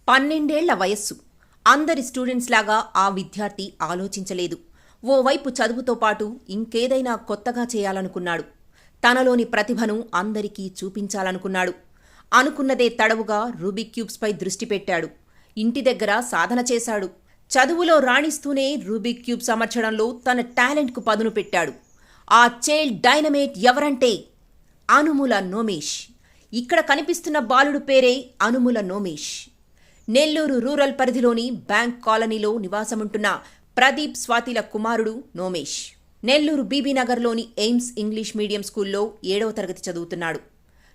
12 ఏళ్ల వయస్సు. అందరి స్టూడెంట్స్ లాగా ఆ విద్యార్థి ఆలోచించలేదు. ఓవైపు చదువుతో పాటు ఇంకేదైనా కొత్తగా చేయాలనుకున్నాడు. తనలోని ప్రతిభను అందరికీ చూపించాలనుకున్నాడు. అనుకున్నదే తడవుగా రూబిక్ క్యూబ్స్పై దృష్టి పెట్టాడు. ఇంటి దగ్గర సాధన చేశాడు. చదువులో రాణిస్తూనే రూబిక్ క్యూబ్స్ అమర్చడంలో తన టాలెంట్కు పదును పెట్టాడు. ఆ చైల్డ్ డైనమేట్ ఎవరంటే అనుముల నోమేష్. ఇక్కడ కనిపిస్తున్న బాలుడు పేరే అనుముల నోమేష్. నెల్లూరు రూరల్ పరిధిలోని బ్యాంక్ కాలనీలో నివాసముంటున్న ప్రదీప్ స్వాతిల కుమారుడు నోమేష్. నెల్లూరు బీబీనగర్లోని ఎయిమ్స్ ఇంగ్లీష్ మీడియం స్కూల్లో 7వ తరగతి చదువుతున్నాడు.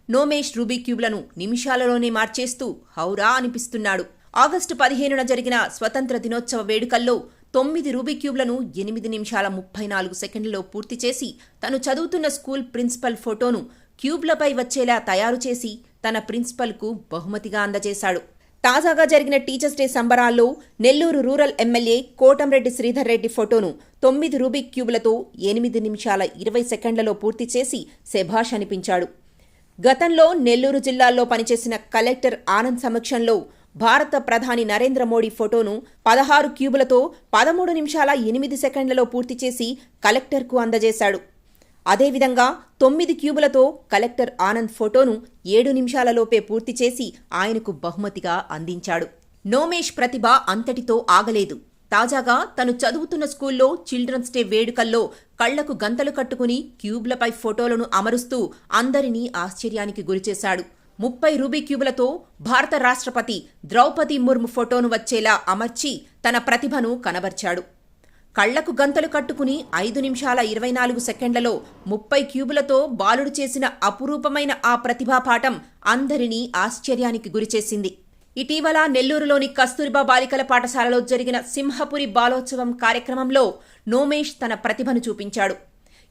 నోమేష్ రూబిక్ క్యూబ్లను నిమిషాలలోనే మార్చేస్తూ హౌరా అనిపిస్తున్నాడు. ఆగస్టు 15న జరిగిన స్వతంత్ర దినోత్సవ వేడుకల్లో 9 రూబిక్ క్యూబ్లను 8 నిమిషాల 34 సెకండ్లలో పూర్తి చేసి తను చదువుతున్న స్కూల్ ప్రిన్సిపల్ ఫోటోను క్యూబ్లపై వచ్చేలా తయారు చేసి తన ప్రిన్సిపల్కు బహుమతిగా అందజేశాడు. తాజాగా జరిగిన టీచర్స్ డే సంబరాల్లో నెల్లూరు రూరల్ ఎమ్మెల్యే కోటంరెడ్డి శ్రీధర్ రెడ్డి ఫోటోను 9 రూబిక్ క్యూబ్లతో 8 నిమిషాల 20 సెకండ్లలో పూర్తి చేసి శభాష్ అనిపించాడు. గతంలో నెల్లూరు జిల్లాల్లో పనిచేసిన కలెక్టర్ ఆనంద్ సమక్షంలో భారత ప్రధాని నరేంద్ర మోడీ ఫోటోను 16 క్యూబులతో 13 నిమిషాల 8 సెకండ్లలో పూర్తి చేసి కలెక్టర్కు అందజేశాడు. అదేవిధంగా 9 క్యూబులతో కలెక్టర్ ఆనంద్ ఫోటోను 7 నిమిషాలలోపే పూర్తి చేసి ఆయనకు బహుమతిగా అందించాడు. నోమేష్ ప్రతిభ అంతటితో ఆగలేదు. తాజాగా తను చదువుతున్న స్కూల్లో చిల్డ్రన్స్ డే వేడుకల్లో కళ్లకు గంతలు కట్టుకుని క్యూబ్లపై ఫోటోలను అమరుస్తూ అందరినీ ఆశ్చర్యానికి గురిచేశాడు. 30 రూబిక్ క్యూబులతో భారత రాష్ట్రపతి ద్రౌపది ముర్ము ఫోటోను వచ్చేలా అమర్చి తన ప్రతిభను కనబర్చాడు. కళ్లకు గంతలు కట్టుకుని 5 నిమిషాల 24 సెకండ్లలో 30 క్యూబులతో బాలుడు చేసిన అపురూపమైన ఆ ప్రతిభాపాఠం అందరినీ ఆశ్చర్యానికి గురిచేసింది. ఇటీవల నెల్లూరులోని కస్తూరిబా బాలికల పాఠశాలలో జరిగిన సింహపురి బాలోత్సవం కార్యక్రమంలో నోమేష్ తన ప్రతిభను చూపించాడు.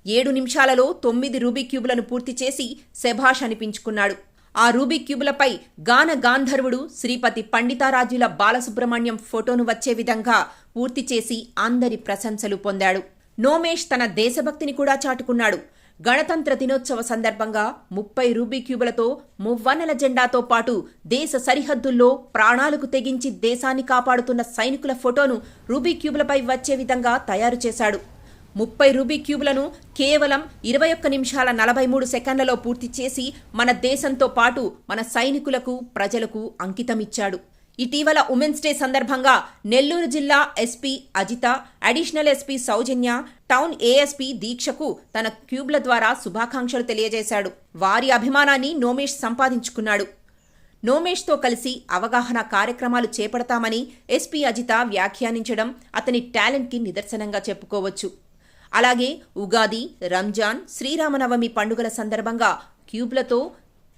7 నిమిషాలలో 9 రూబిక్ క్యూబులను పూర్తి చేసి శభాష్ అనిపించుకున్నాడు. ఆ రూబిక్ క్యూబులపై గాన గాంధర్వుడు శ్రీపతి పండితారాజ్యుల బాలసుబ్రహ్మణ్యం ఫోటోను వచ్చే విధంగా పూర్తి చేసి అందరి ప్రశంసలు పొందాడు. నోమేష్ తన దేశభక్తిని కూడా చాటుకున్నాడు. గణతంత్ర దినోత్సవ సందర్భంగా 30 రూబిక్ క్యూబులతో మువ్వన్నెల జెండాతో పాటు దేశ సరిహద్దుల్లో ప్రాణాలకు తెగించి దేశాన్ని కాపాడుతున్న సైనికుల ఫోటోను రూబిక్ క్యూబులపై వచ్చే విధంగా తయారు చేశాడు. 30 రూబిక్ క్యూబులను కేవలం 21 నిమిషాల 43 సెకండ్లలో పూర్తి చేసి మన దేశంతో పాటు మన సైనికులకు, ప్రజలకు అంకితమిచ్చాడు. ఇటీవల ఉమెన్స్ డే సందర్భంగా నెల్లూరు జిల్లా ఎస్పీ అజిత, అడిషనల్ ఎస్పీ సౌజన్య, టౌన్ ఏఎస్పీ దీక్షకు తన క్యూబ్ల ద్వారా శుభాకాంక్షలు తెలియజేశాడు. వారి అభిమానాన్ని నోమేష్ సంపాదించుకున్నాడు. నోమేష్తో కలిసి అవగాహన కార్యక్రమాలు చేపడతామని ఎస్పీ అజిత వ్యాఖ్యానించడం అతని టాలెంట్కి నిదర్శనంగా చెప్పుకోవచ్చు. అలాగే ఉగాది, రంజాన్, శ్రీరామనవమి పండుగల సందర్భంగా క్యూబ్లతో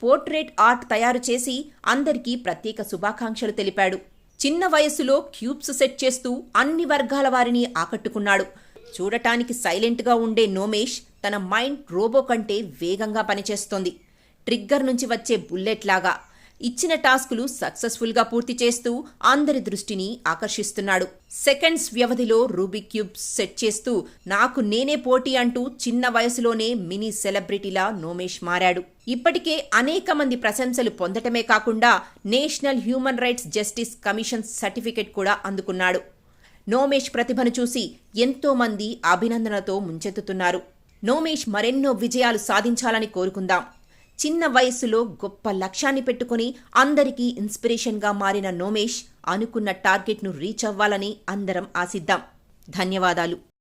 పోర్ట్రేట్ ఆర్ట్ తయారు చేసి అందరికీ ప్రత్యేక శుభాకాంక్షలు తెలిపాడు. చిన్న వయస్సులో క్యూబ్స్ సెట్ చేస్తూ అన్ని వర్గాల వారిని ఆకట్టుకున్నాడు. చూడటానికి సైలెంట్గా ఉండే నోమేష్ తన మైండ్ రోబో కంటే వేగంగా పనిచేస్తోంది. ట్రిగ్గర్ నుంచి వచ్చే బుల్లెట్ లాగా ఇచ్చిన టాస్కులు సక్సెస్ఫుల్గా పూర్తి చేస్తూ అందరి దృష్టిని ఆకర్షిస్తున్నాడు. సెకండ్స్ వ్యవధిలో రూబిక్ క్యూబ్ సెట్ చేస్తూ నాకు నేనే పోటీ అంటూ చిన్న వయసులోనే మినీ సెలబ్రిటీలా నోమేష్ మారాడు. ఇప్పటికే అనేక మంది ప్రశంసలు పొందటమే కాకుండా national human rights justice commission certificate కూడా అందుకున్నాడు. నోమేష్ ప్రతిభను చూసి ఎంతో మంది అభినందనలతో ముంచెత్తుతున్నారు. నోమేష్ మరెన్నో విజయాలు సాధించాలని కోరుకుందాం. చిన్న వయస్సులో గొప్ప లక్ష్యాన్ని పెట్టుకుని అందరికీ ఇన్స్పిరేషన్గా మారిన నోమేష్ అనుకున్న టార్గెట్ను రీచ్ అవ్వాలని అందరం ఆశిద్దాం. ధన్యవాదాలు.